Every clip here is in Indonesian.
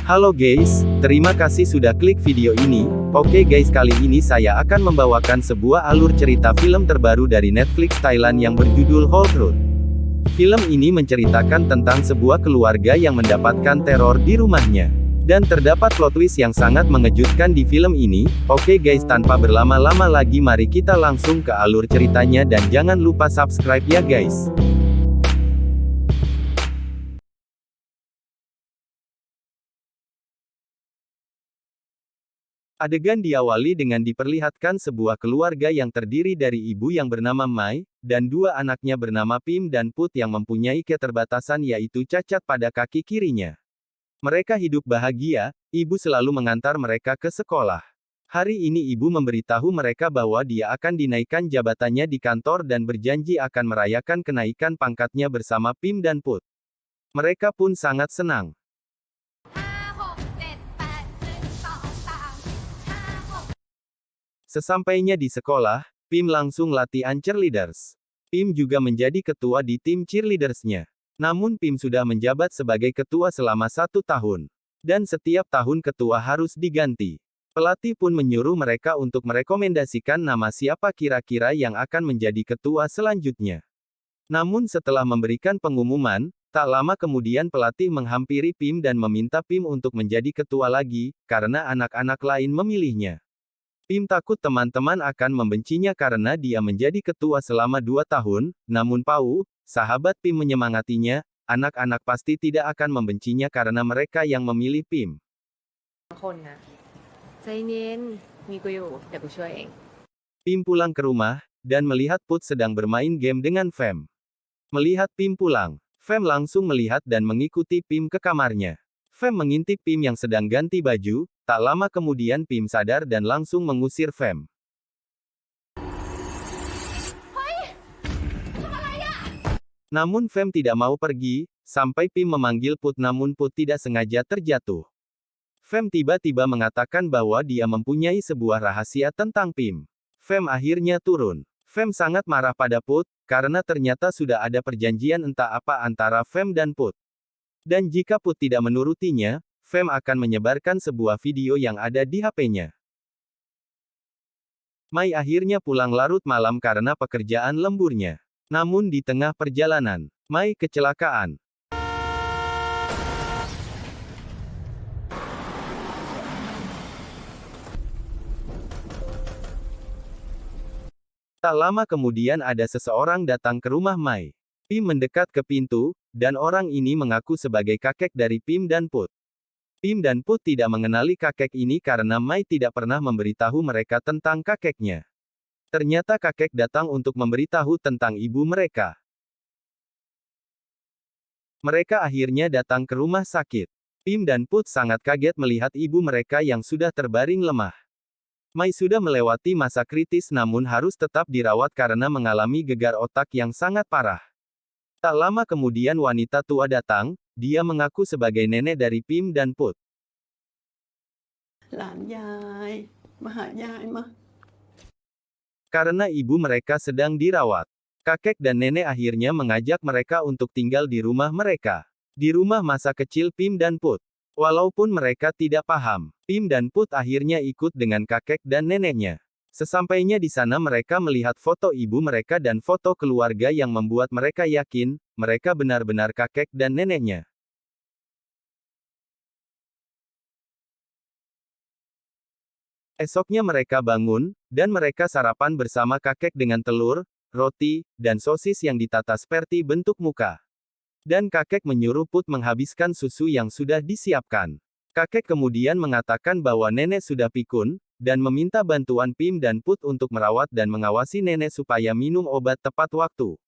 Halo guys, terima kasih sudah klik video ini. Oke guys, kali ini saya akan membawakan sebuah alur cerita film terbaru dari Netflix Thailand yang berjudul Whole Truth. Film ini menceritakan tentang sebuah keluarga yang mendapatkan teror di rumahnya. Dan terdapat plot twist yang sangat mengejutkan di film ini. Oke guys, tanpa berlama-lama lagi mari kita langsung ke alur ceritanya dan jangan lupa subscribe ya guys. Adegan diawali dengan diperlihatkan sebuah keluarga yang terdiri dari ibu yang bernama Mai, dan dua anaknya bernama Pim dan Put yang mempunyai keterbatasan yaitu cacat pada kaki kirinya. Mereka hidup bahagia, ibu selalu mengantar mereka ke sekolah. Hari ini ibu memberitahu mereka bahwa dia akan dinaikkan jabatannya di kantor dan berjanji akan merayakan kenaikan pangkatnya bersama Pim dan Put. Mereka pun sangat senang. Sesampainya di sekolah, Pim langsung latihan cheerleaders. Pim juga menjadi ketua di tim cheerleadersnya. Namun Pim sudah menjabat sebagai ketua selama 1 tahun. Dan setiap tahun ketua harus diganti. Pelatih pun menyuruh mereka untuk merekomendasikan nama siapa kira-kira yang akan menjadi ketua selanjutnya. Namun setelah memberikan pengumuman, tak lama kemudian pelatih menghampiri Pim dan meminta Pim untuk menjadi ketua lagi, karena anak-anak lain memilihnya. Pim takut teman-teman akan membencinya karena dia menjadi ketua selama 2 tahun, namun Pau, sahabat Pim menyemangatinya, anak-anak pasti tidak akan membencinya karena mereka yang memilih Pim. Pim pulang ke rumah, dan melihat Put sedang bermain game dengan Fem. Melihat Pim pulang, Fem langsung melihat dan mengikuti Pim ke kamarnya. Fem mengintip Pim yang sedang ganti baju, tak lama kemudian Pim sadar dan langsung mengusir Fem. Namun Fem tidak mau pergi, sampai Pim memanggil Put namun Put tidak sengaja terjatuh. Fem tiba-tiba mengatakan bahwa dia mempunyai sebuah rahasia tentang Pim. Fem akhirnya turun. Fem sangat marah pada Put, karena ternyata sudah ada perjanjian entah apa antara Fem dan Put. Dan jika Put tidak menurutinya, Fem akan menyebarkan sebuah video yang ada di HP-nya. Mai akhirnya pulang larut malam karena pekerjaan lemburnya. Namun di tengah perjalanan, Mai kecelakaan. Tak lama kemudian ada seseorang datang ke rumah Mai. Pim mendekat ke pintu, dan orang ini mengaku sebagai kakek dari Pim dan Put. Pim dan Put tidak mengenali kakek ini karena Mai tidak pernah memberitahu mereka tentang kakeknya. Ternyata kakek datang untuk memberitahu tentang ibu mereka. Mereka akhirnya datang ke rumah sakit. Pim dan Put sangat kaget melihat ibu mereka yang sudah terbaring lemah. Mai sudah melewati masa kritis namun harus tetap dirawat karena mengalami gegar otak yang sangat parah. Tak lama kemudian wanita tua datang, dia mengaku sebagai nenek dari Pim dan Put. Karena ibu mereka sedang dirawat, kakek dan nenek akhirnya mengajak mereka untuk tinggal di rumah mereka. Di rumah masa kecil Pim dan Put. Walaupun mereka tidak paham, Pim dan Put akhirnya ikut dengan kakek dan neneknya. Sesampainya di sana mereka melihat foto ibu mereka dan foto keluarga yang membuat mereka yakin, mereka benar-benar kakek dan neneknya. Esoknya mereka bangun, dan mereka sarapan bersama kakek dengan telur, roti, dan sosis yang ditata seperti bentuk muka. Dan kakek menyuruh Put menghabiskan susu yang sudah disiapkan. Kakek kemudian mengatakan bahwa nenek sudah pikun, dan meminta bantuan Pim dan Put untuk merawat dan mengawasi nenek supaya minum obat tepat waktu.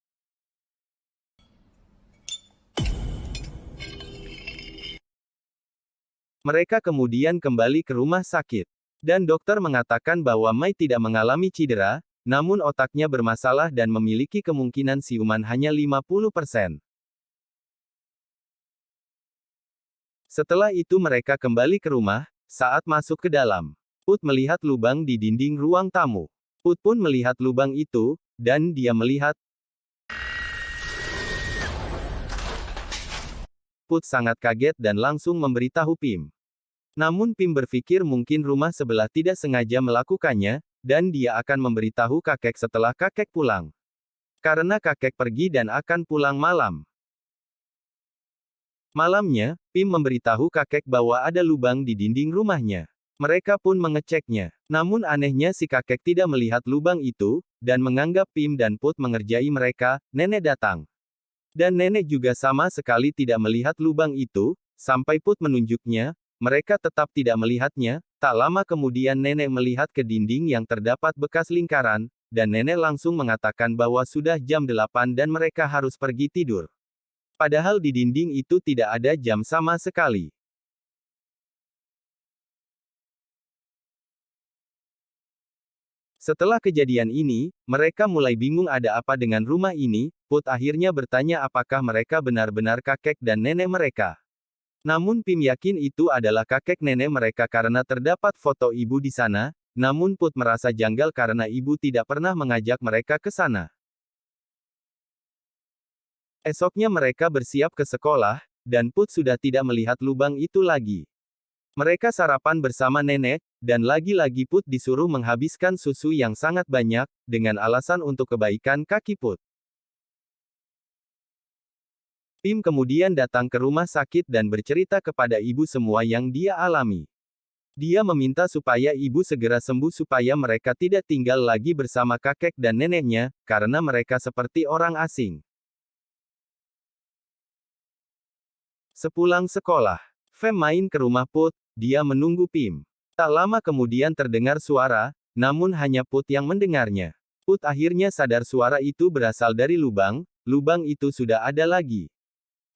Mereka kemudian kembali ke rumah sakit. Dan dokter mengatakan bahwa Mai tidak mengalami cedera, namun otaknya bermasalah dan memiliki kemungkinan siuman hanya 50%. Setelah itu mereka kembali ke rumah, saat masuk ke dalam. Put melihat lubang di dinding ruang tamu. Put pun melihat lubang itu, dan dia melihat. Put sangat kaget dan langsung memberitahu Pim. Namun Pim berpikir mungkin rumah sebelah tidak sengaja melakukannya, dan dia akan memberitahu kakek setelah kakek pulang. Karena kakek pergi dan akan pulang malam. Malamnya, Pim memberitahu kakek bahwa ada lubang di dinding rumahnya. Mereka pun mengeceknya. Namun anehnya si kakek tidak melihat lubang itu, dan menganggap Pim dan Put mengerjai mereka. Nenek datang. Dan nenek juga sama sekali tidak melihat lubang itu, sampai Put menunjuknya, mereka tetap tidak melihatnya. Tak lama kemudian nenek melihat ke dinding yang terdapat bekas lingkaran, dan nenek langsung mengatakan bahwa sudah jam 8 dan mereka harus pergi tidur. Padahal di dinding itu tidak ada jam sama sekali. Setelah kejadian ini, mereka mulai bingung ada apa dengan rumah ini. Put akhirnya bertanya apakah mereka benar-benar kakek dan nenek mereka. Namun Pim yakin itu adalah kakek nenek mereka karena terdapat foto ibu di sana, namun Put merasa janggal karena ibu tidak pernah mengajak mereka ke sana. Esoknya mereka bersiap ke sekolah, dan Put sudah tidak melihat lubang itu lagi. Mereka sarapan bersama nenek, dan lagi-lagi Put disuruh menghabiskan susu yang sangat banyak, dengan alasan untuk kebaikan kaki Put. Pim kemudian datang ke rumah sakit dan bercerita kepada ibu semua yang dia alami. Dia meminta supaya ibu segera sembuh supaya mereka tidak tinggal lagi bersama kakek dan neneknya, karena mereka seperti orang asing. Sepulang sekolah, Fem main ke rumah Put. Dia menunggu Pim. Tak lama kemudian terdengar suara, namun hanya Put yang mendengarnya. Put akhirnya sadar suara itu berasal dari lubang itu sudah ada lagi.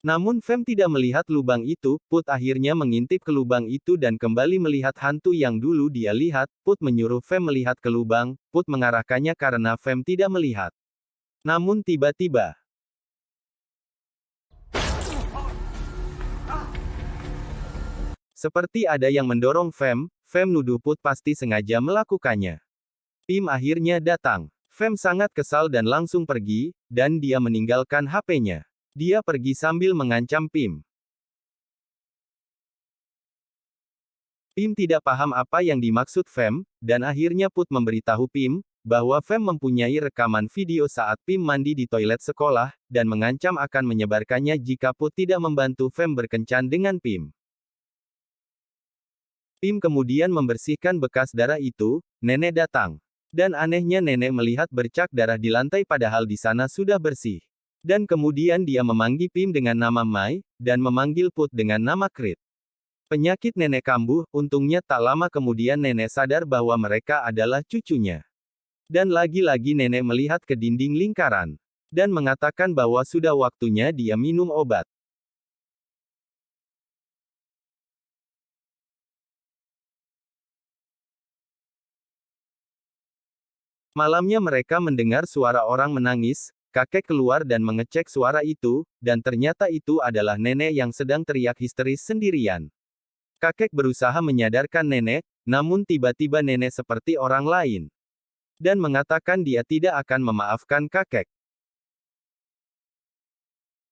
Namun Fem tidak melihat lubang itu. Put akhirnya mengintip ke lubang itu dan kembali melihat hantu yang dulu dia lihat. Put menyuruh Fem melihat ke lubang. Put mengarahkannya karena Fem tidak melihat. Namun tiba-tiba, seperti ada yang mendorong Fem nuduh Put pasti sengaja melakukannya. Pim akhirnya datang. Fem sangat kesal dan langsung pergi, dan dia meninggalkan HP-nya. Dia pergi sambil mengancam Pim. Pim tidak paham apa yang dimaksud Fem, dan akhirnya Put memberitahu Pim, bahwa Fem mempunyai rekaman video saat Pim mandi di toilet sekolah, dan mengancam akan menyebarkannya jika Put tidak membantu Fem berkencan dengan Pim. Pim kemudian membersihkan bekas darah itu. Nenek datang. Dan anehnya nenek melihat bercak darah di lantai padahal di sana sudah bersih. Dan kemudian dia memanggil Pim dengan nama Mai, dan memanggil Put dengan nama Krit. Penyakit nenek kambuh. Untungnya tak lama kemudian nenek sadar bahwa mereka adalah cucunya. Dan lagi-lagi nenek melihat ke dinding lingkaran. Dan mengatakan bahwa sudah waktunya dia minum obat. Malamnya mereka mendengar suara orang menangis. Kakek keluar dan mengecek suara itu, dan ternyata itu adalah nenek yang sedang teriak histeris sendirian. Kakek berusaha menyadarkan nenek, namun tiba-tiba nenek seperti orang lain. Dan mengatakan dia tidak akan memaafkan kakek.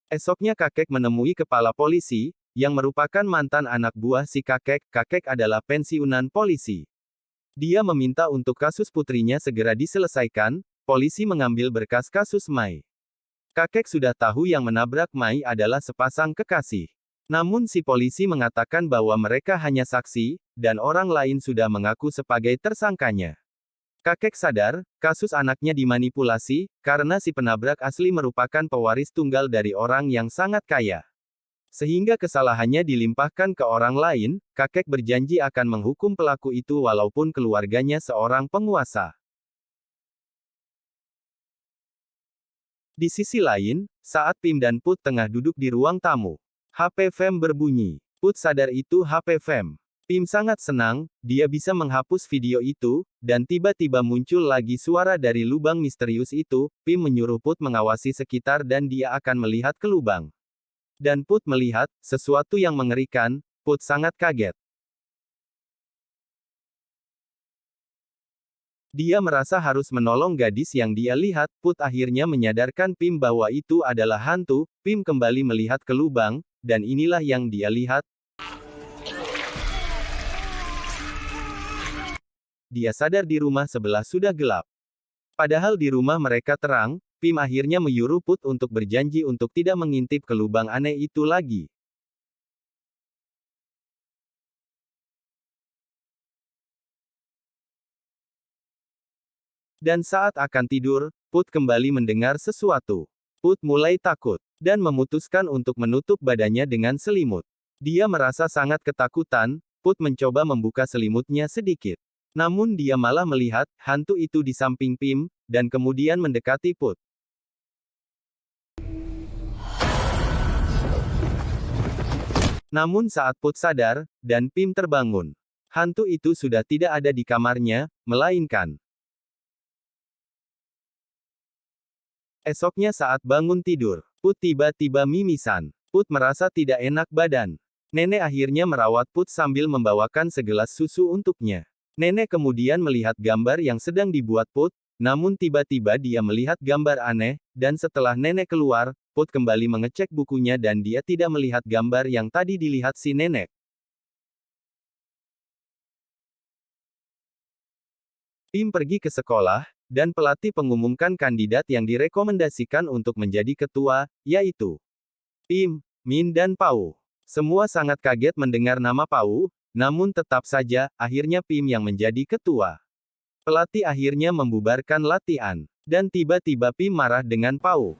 Esoknya kakek menemui kepala polisi, yang merupakan mantan anak buah si kakek. Kakek adalah pensiunan polisi. Dia meminta untuk kasus putrinya segera diselesaikan. Polisi mengambil berkas kasus Mai. Kakek sudah tahu yang menabrak Mai adalah sepasang kekasih. Namun si polisi mengatakan bahwa mereka hanya saksi, dan orang lain sudah mengaku sebagai tersangkanya. Kakek sadar, kasus anaknya dimanipulasi, karena si penabrak asli merupakan pewaris tunggal dari orang yang sangat kaya. Sehingga kesalahannya dilimpahkan ke orang lain. Kakek berjanji akan menghukum pelaku itu walaupun keluarganya seorang penguasa. Di sisi lain, saat Pim dan Put tengah duduk di ruang tamu, HP Fem berbunyi. Put sadar itu HP Fem. Pim sangat senang, dia bisa menghapus video itu, dan tiba-tiba muncul lagi suara dari lubang misterius itu. Pim menyuruh Put mengawasi sekitar dan dia akan melihat ke lubang. Dan Put melihat sesuatu yang mengerikan. Put sangat kaget. Dia merasa harus menolong gadis yang dia lihat. Put akhirnya menyadarkan Pim bahwa itu adalah hantu. Pim kembali melihat ke lubang, dan inilah yang dia lihat. dia sadar di rumah sebelah sudah gelap. Padahal di rumah mereka terang, Pim akhirnya menyuruh Put untuk berjanji untuk tidak mengintip ke lubang aneh itu lagi. Dan saat akan tidur, Put kembali mendengar sesuatu. Put mulai takut, dan memutuskan untuk menutup badannya dengan selimut. Dia merasa sangat ketakutan. Put mencoba membuka selimutnya sedikit. Namun dia malah melihat, hantu itu di samping Pim, dan kemudian mendekati Put. Namun saat Put sadar, dan Pim terbangun, hantu itu sudah tidak ada di kamarnya, melainkan esoknya saat bangun tidur, Put tiba-tiba mimisan. Put merasa tidak enak badan. Nenek akhirnya merawat Put sambil membawakan segelas susu untuknya. Nenek kemudian melihat gambar yang sedang dibuat Put, namun tiba-tiba dia melihat gambar aneh, dan setelah nenek keluar, Put kembali mengecek bukunya dan dia tidak melihat gambar yang tadi dilihat si nenek. Pim pergi ke sekolah, dan pelatih pengumumkan kandidat yang direkomendasikan untuk menjadi ketua, yaitu Pim, Min dan Pau. Semua sangat kaget mendengar nama Pau, namun tetap saja, akhirnya Pim yang menjadi ketua. Pelatih akhirnya membubarkan latihan, dan tiba-tiba Pim marah dengan Pau.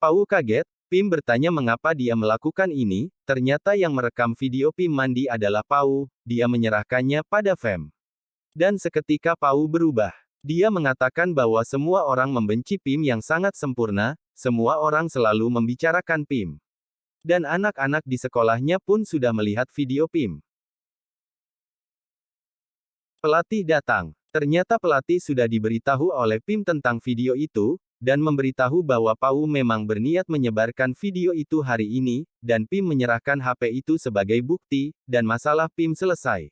Pau kaget. Pim bertanya mengapa dia melakukan ini, ternyata yang merekam video Pim mandi adalah Pau, dia menyerahkannya pada Fem. Dan seketika Pau berubah. Dia mengatakan bahwa semua orang membenci Pim yang sangat sempurna, semua orang selalu membicarakan Pim. Dan anak-anak di sekolahnya pun sudah melihat video Pim. Pelatih datang. Ternyata pelatih sudah diberitahu oleh Pim tentang video itu, dan memberitahu bahwa Pau memang berniat menyebarkan video itu hari ini, dan Pim menyerahkan HP itu sebagai bukti, dan masalah Pim selesai.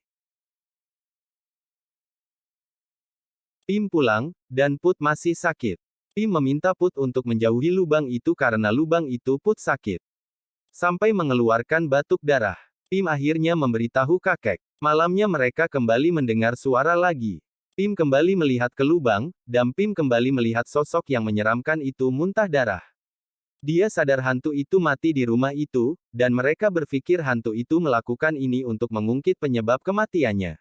Pim pulang, dan Put masih sakit. Pim meminta Put untuk menjauhi lubang itu karena lubang itu Put sakit. Sampai mengeluarkan batuk darah. Pim akhirnya memberitahu kakek. Malamnya mereka kembali mendengar suara lagi. Pim kembali melihat ke lubang, dan Pim kembali melihat sosok yang menyeramkan itu muntah darah. Dia sadar hantu itu mati di rumah itu, dan mereka berpikir hantu itu melakukan ini untuk mengungkit penyebab kematiannya.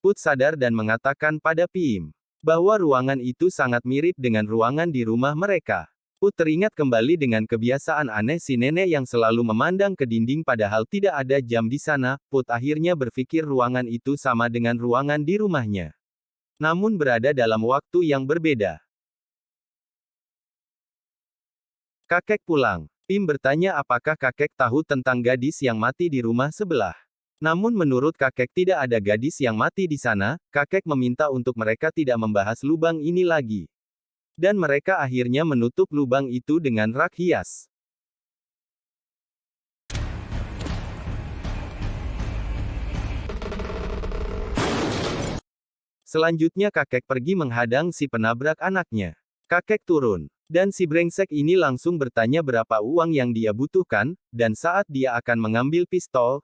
Put sadar dan mengatakan pada Pim bahwa ruangan itu sangat mirip dengan ruangan di rumah mereka. Put teringat kembali dengan kebiasaan aneh si nenek yang selalu memandang ke dinding padahal tidak ada jam di sana. Put akhirnya berpikir ruangan itu sama dengan ruangan di rumahnya. Namun berada dalam waktu yang berbeda. Kakek pulang. Pim bertanya apakah kakek tahu tentang gadis yang mati di rumah sebelah. Namun menurut kakek tidak ada gadis yang mati di sana, kakek meminta untuk mereka tidak membahas lubang ini lagi. Dan mereka akhirnya menutup lubang itu dengan rak hias. Selanjutnya kakek pergi menghadang si penabrak anaknya. Kakek turun. Dan si brengsek ini langsung bertanya berapa uang yang dia butuhkan, dan saat dia akan mengambil pistol,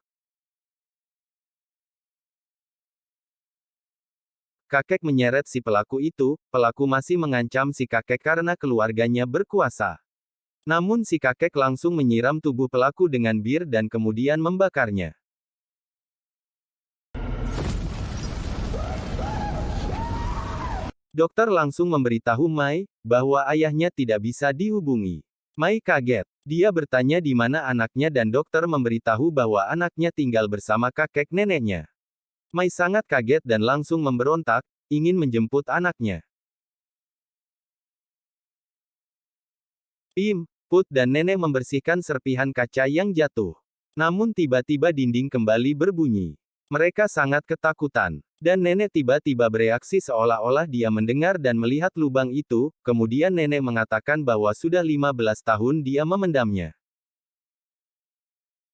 kakek menyeret si pelaku itu, pelaku masih mengancam si kakek karena keluarganya berkuasa. Namun si kakek langsung menyiram tubuh pelaku dengan bir dan kemudian membakarnya. Dokter langsung memberitahu Mai, bahwa ayahnya tidak bisa dihubungi. Mai kaget. Dia bertanya di mana anaknya dan dokter memberitahu bahwa anaknya tinggal bersama kakek neneknya. Mai sangat kaget dan langsung memberontak, ingin menjemput anaknya. Pim, Put dan nenek membersihkan serpihan kaca yang jatuh. Namun tiba-tiba dinding kembali berbunyi. Mereka sangat ketakutan. Dan nenek tiba-tiba bereaksi seolah-olah dia mendengar dan melihat lubang itu, kemudian nenek mengatakan bahwa sudah 15 tahun dia memendamnya.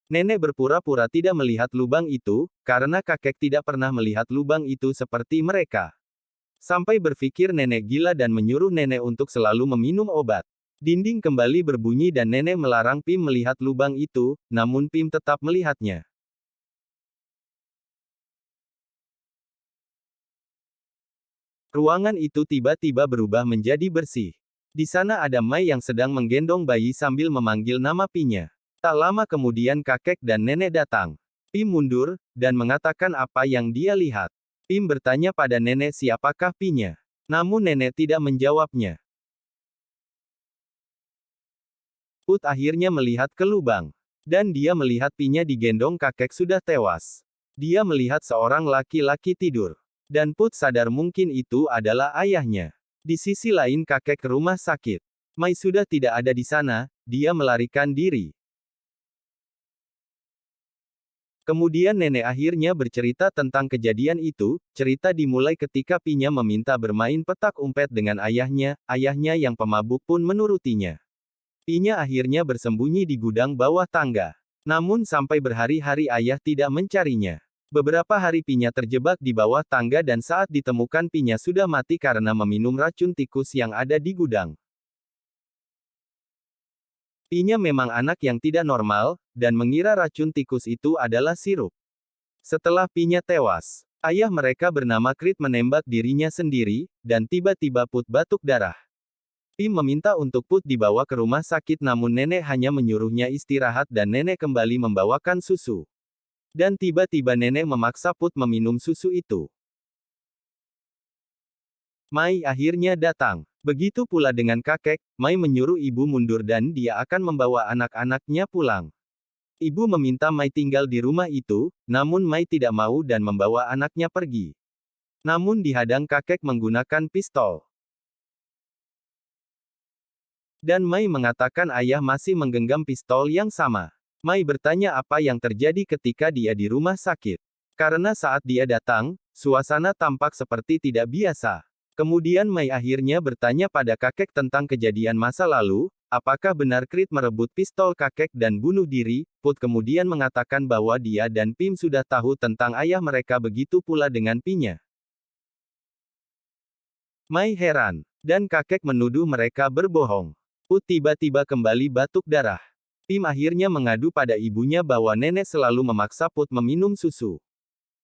Nenek berpura-pura tidak melihat lubang itu, karena kakek tidak pernah melihat lubang itu seperti mereka. Sampai berpikir nenek gila dan menyuruh nenek untuk selalu meminum obat. Dinding kembali berbunyi dan nenek melarang Pim melihat lubang itu, namun Pim tetap melihatnya. Ruangan itu tiba-tiba berubah menjadi bersih. Di sana ada Mai yang sedang menggendong bayi sambil memanggil nama Pinya. Tak lama kemudian kakek dan nenek datang. Pim mundur, dan mengatakan apa yang dia lihat. Pim bertanya pada nenek siapakah Pinya. Namun nenek tidak menjawabnya. Put akhirnya melihat ke lubang. Dan dia melihat Pinya digendong kakek sudah tewas. Dia melihat seorang laki-laki tidur. Dan Put sadar mungkin itu adalah ayahnya. Di sisi lain kakek ke rumah sakit. Mai sudah tidak ada di sana, dia melarikan diri. Kemudian nenek akhirnya bercerita tentang kejadian itu, cerita dimulai ketika Pinya meminta bermain petak umpet dengan ayahnya yang pemabuk pun menurutinya. Pinya akhirnya bersembunyi di gudang bawah tangga. Namun sampai berhari-hari ayah tidak mencarinya. Beberapa hari Pinya terjebak di bawah tangga dan saat ditemukan Pinya sudah mati karena meminum racun tikus yang ada di gudang. Pinya memang anak yang tidak normal, dan mengira racun tikus itu adalah sirup. Setelah Pinya tewas, ayah mereka bernama Krit menembak dirinya sendiri, dan tiba-tiba Put batuk darah. Pim meminta untuk Put dibawa ke rumah sakit namun nenek hanya menyuruhnya istirahat dan nenek kembali membawakan susu. Dan tiba-tiba nenek memaksa Put meminum susu itu. Mai akhirnya datang. Begitu pula dengan kakek, Mai menyuruh ibu mundur dan dia akan membawa anak-anaknya pulang. Ibu meminta Mai tinggal di rumah itu, namun Mai tidak mau dan membawa anaknya pergi. Namun dihadang kakek menggunakan pistol. Dan Mai mengatakan ayah masih menggenggam pistol yang sama. Mai bertanya apa yang terjadi ketika dia di rumah sakit. Karena saat dia datang, suasana tampak seperti tidak biasa. Kemudian Mai akhirnya bertanya pada kakek tentang kejadian masa lalu, apakah benar Krit merebut pistol kakek dan bunuh diri. Put kemudian mengatakan bahwa dia dan Pim sudah tahu tentang ayah mereka begitu pula dengan Pinya. Mai heran, dan kakek menuduh mereka berbohong. Put tiba-tiba kembali batuk darah. Pim akhirnya mengadu pada ibunya bahwa nenek selalu memaksa Put meminum susu.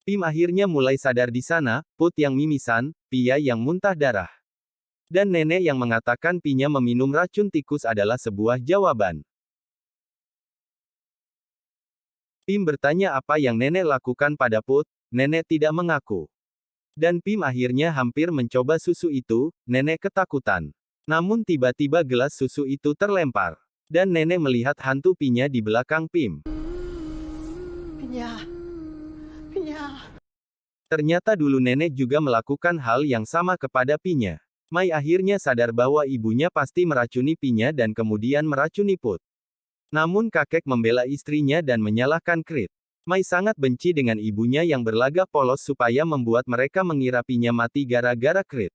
Pim akhirnya mulai sadar di sana, Put yang mimisan, Pia yang muntah darah. Dan nenek yang mengatakan Pinya meminum racun tikus adalah sebuah jawaban. Pim bertanya apa yang nenek lakukan pada Put, nenek tidak mengaku. Dan Pim akhirnya hampir mencoba susu itu, nenek ketakutan. Namun tiba-tiba gelas susu itu terlempar. Dan nenek melihat hantu Pinya di belakang Pim. Pinya. Ternyata dulu nenek juga melakukan hal yang sama kepada Pinya. Mai akhirnya sadar bahwa ibunya pasti meracuni Pinya dan kemudian meracuni Put. Namun kakek membela istrinya dan menyalahkan Krit. Mai sangat benci dengan ibunya yang berlagak polos supaya membuat mereka mengira Pinya mati gara-gara Krit.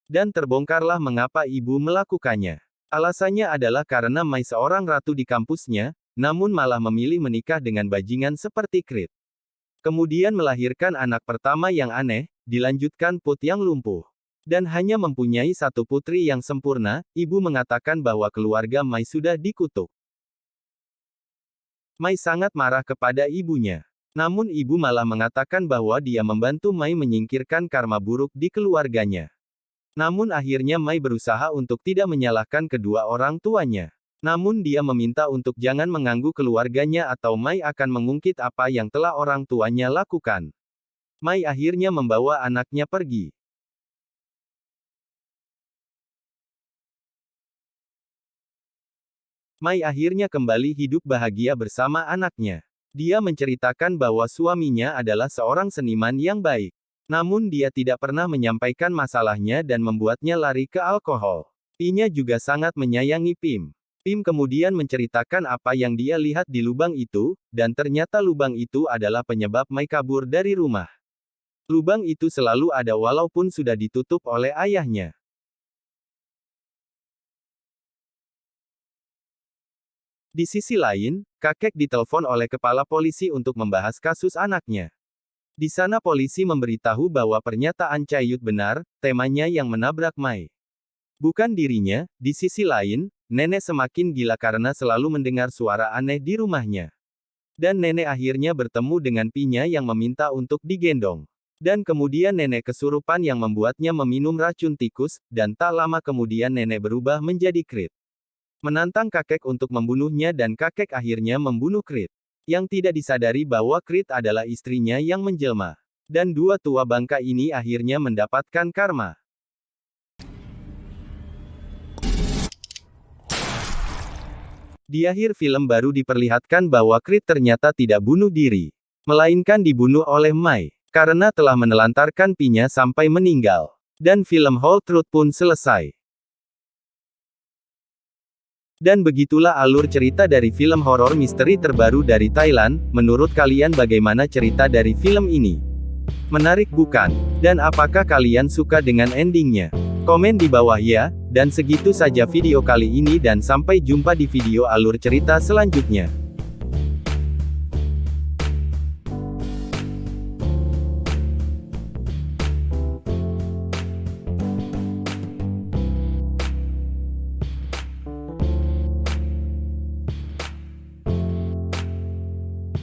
Dan terbongkarlah mengapa ibu melakukannya. Alasannya adalah karena Mai seorang ratu di kampusnya, namun malah memilih menikah dengan bajingan seperti Krit. Kemudian melahirkan anak pertama yang aneh, dilanjutkan Put yang lumpuh. Dan hanya mempunyai satu putri yang sempurna, ibu mengatakan bahwa keluarga Mai sudah dikutuk. Mai sangat marah kepada ibunya. Namun ibu malah mengatakan bahwa dia membantu Mai menyingkirkan karma buruk di keluarganya. Namun akhirnya Mai berusaha untuk tidak menyalahkan kedua orang tuanya. Namun dia meminta untuk jangan mengganggu keluarganya atau Mai akan mengungkit apa yang telah orang tuanya lakukan. Mai akhirnya membawa anaknya pergi. Mai akhirnya kembali hidup bahagia bersama anaknya. Dia menceritakan bahwa suaminya adalah seorang seniman yang baik. Namun dia tidak pernah menyampaikan masalahnya dan membuatnya lari ke alkohol. Pinya juga sangat menyayangi Pim. Pim kemudian menceritakan apa yang dia lihat di lubang itu, dan ternyata lubang itu adalah penyebab Mai kabur dari rumah. Lubang itu selalu ada walaupun sudah ditutup oleh ayahnya. Di sisi lain, kakek ditelepon oleh kepala polisi untuk membahas kasus anaknya. Di sana polisi memberitahu bahwa pernyataan Chaiyut benar, temanya yang menabrak Mai. Bukan dirinya, di sisi lain, nenek semakin gila karena selalu mendengar suara aneh di rumahnya. Dan nenek akhirnya bertemu dengan Pinya yang meminta untuk digendong. Dan kemudian nenek kesurupan yang membuatnya meminum racun tikus, dan tak lama kemudian nenek berubah menjadi Creed. Menantang kakek untuk membunuhnya dan kakek akhirnya membunuh Creed. Yang tidak disadari bahwa Creed adalah istrinya yang menjelma. Dan dua tua bangka ini akhirnya mendapatkan karma. Di akhir film baru diperlihatkan bahwa Creed ternyata tidak bunuh diri. Melainkan dibunuh oleh Mai. Karena telah menelantarkan Pinya sampai meninggal. Dan film Whole Truth pun selesai. Dan begitulah alur cerita dari film horor misteri terbaru dari Thailand. Menurut kalian bagaimana cerita dari film ini? Menarik bukan? Dan apakah kalian suka dengan endingnya? Komen di bawah ya. Dan segitu saja video kali ini dan sampai jumpa di video alur cerita selanjutnya.